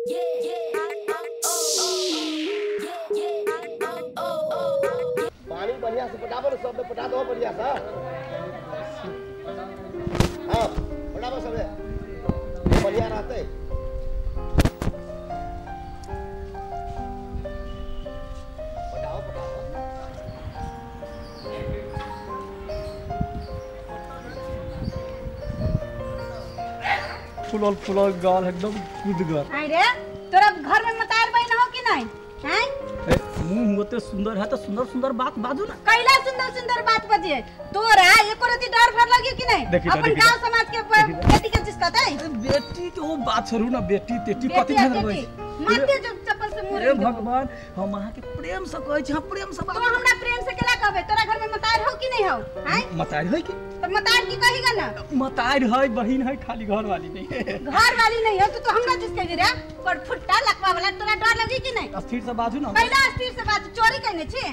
पानी बढ़िया से पटाबो ना, सब में पटा दो बढ़िया सा। हाँ पटाबो सब में बढ़िया रहते। पटाओ पटाओ। फुलल गाल एकदम गुदगर। अरे तोरा घर में मतार बहन हो कि नहीं हैं? मुंह होते सुंदर है तो सुंदर सुंदर बात बाजू ना। कैला सुंदर सुंदर बात बजे तोरा एको रति डर भर लगी कि नहीं? अपन गांव समाज के बेटी के जिस कहते हैं बेटी तो वो बात छोड़ू ना, बेटी तेटी कथि में होई माते जो चप्पल से मुंह। हे भगवान हम अहाँ के प्रेम से कहै छी, हम प्रेम से बात। तो हमरा प्रेम से केला कहबे? तोरा घर में मतार हो कि नहीं हो हैं? मतार है कि तो मतार की कहीगा ना? मतार है बहिन है, खाली घर वाली नहीं है। घर वाली नहीं हो तो हमरा जिस कह रे पर फुट्टा लकवा वाला तोरा डर लगी कि नहीं? अस्थिर से बाजू ना। कैला अस्थिर से बात चोरी करने छी?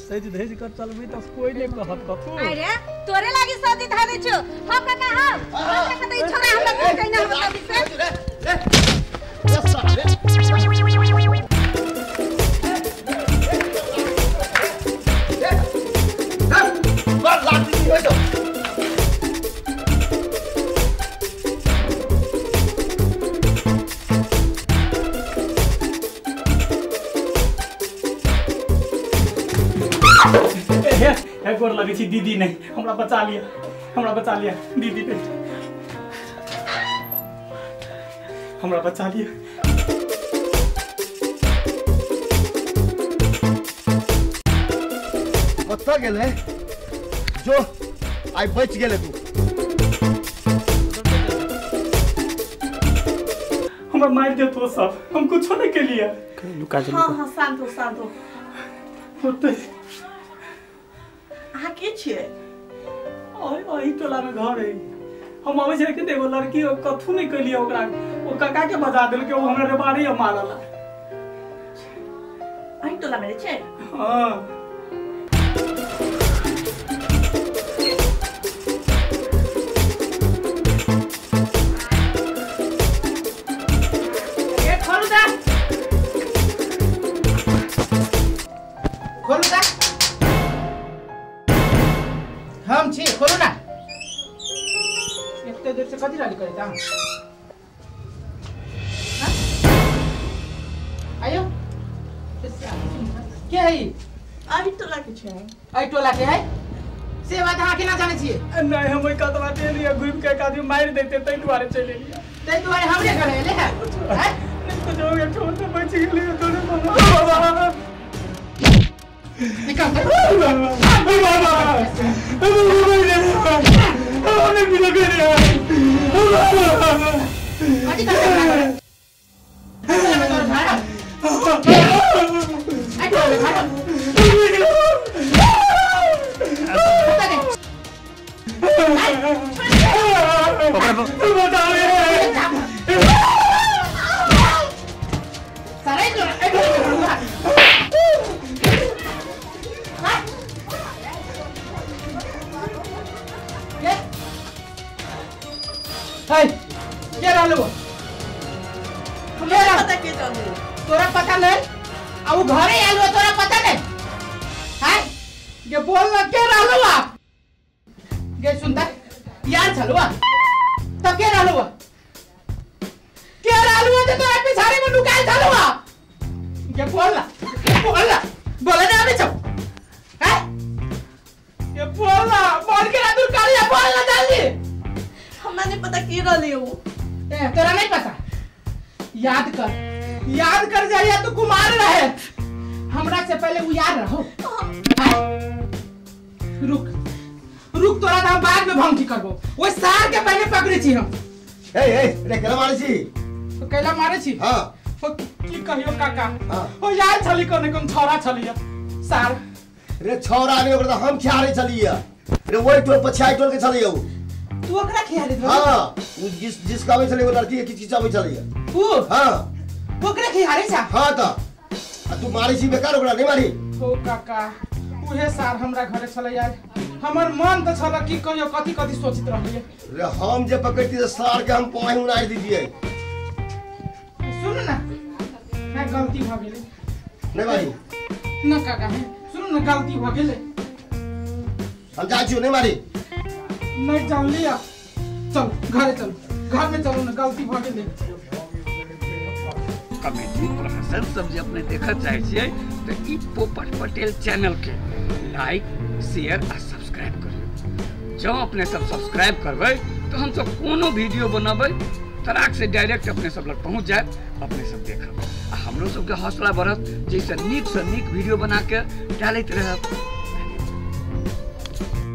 सज धज कर चलबी त कोई नहीं कहत कथु। अरे तोरे लागी सदी धारे छो हो काका हो हमरा कतई छोरा हमरा कोई कहना हो कभी से यस सर रे। बात लाती नहीं होई तो। है गोर लगे छी दीदी नहीं, हमरा बचा लिया दीदी ने हमरा बचा लिया। कत्ता गेले जो आई बच गेले तू। हमरा मार दे तो सब, हम कुछ नहीं के लिए। हाँ शांत हो होते अहाँ के छिए? ओही टोला में घर है। हम आवे छै कि एगो लड़की कथु नहीं कलिए, ओकरा ओ काका के बजा देल के, वो हमरा रे बारी मारला। अही टोला में छै? हां हम छी खोलू ना। एते देर से कथि लाली करे ता? हां आयो क्या है? अही टोला के छै। आई टोला के है से बात अहाँ के ना जाने छिए? नहीं हम ओई कतवा दे लिया, घुम के कादी मार देते तै दुआरे चले लिया। तै दुआरे हमरे घर एले है हैं? तो जो ये छोड़ के बच गेली तोरे बाबा निकाल दे बाबा हमने भी लगे रे अजी कर आई टोला भाड़ा क्या रहलो? पता के चलू तोरा पता नहीं? अब घरे आलो तोरा पता नहीं? हैं? ये बोल ना क्या रहलो आप? ये सुनता यार चलो तब क्या रहलो? क्या रहलो जो तोरा पिछाड़ी में लुकाए चलो ये बोल ना बोले ना अभी चुप हैं? ये बोल के ना दूर कर या बोल ना जल्दी। हमरा नहीं पता की रहली हो। तोरा नहीं पता? याद कर जरिया तू कुमार रहे, हमरा से पहले वो याद रहो। रुक तोरा हम बाद में भंगी करबो। वो सार के पहले पकड़े छी हम। ए रे केला मारे छी? तो कैला मारे छी? हां ओ की कहियो काका? हां ओ यार छली कोन छोरा छलिया सार रे छोरा आने ओकरा हम खियारे छलिया रे, वही टोल पछाई टोल के छलिया। तू ओकरा खियारे दो? हां जिस कावे छले वो लड़की के किछ आवे छलिया। तू हां ओकरा खियारे छा? हां त तू मारी छी बेकार, ओकरा नहीं मारी। ओ काका उहे सार हमरा घरे छले यार, हमर मन त छल कि कहियो कथि सोचित रहलिए रे। हम जे पकड़ती सार के हम पाई उनाई दीजिए। सुन सुनो ना मैं गलती भ गेले नहीं मारी न काका है सुनो ना गलती भ गेले हम जा छियो नहीं मारी नहीं जान लिया चल घर चल घर में चलो ना गलती भ गेले कमेटी प्रोफेसर सब जे अपने देखा चाहे छियै तो ई पोपट पटेल चैनल के लाइक शेयर और सब्सक्राइब करियो। जब अपने सब सब्सक्राइब करबै तो हम सब कोनो वीडियो बनाबै तराक से डायरेक्ट अपने सब लग पहुंच जाए, अपने सब देखब आ हमरो सब के हौसला बढ़त जैसे नीक से नीक वीडियो बना के डालैत रहब।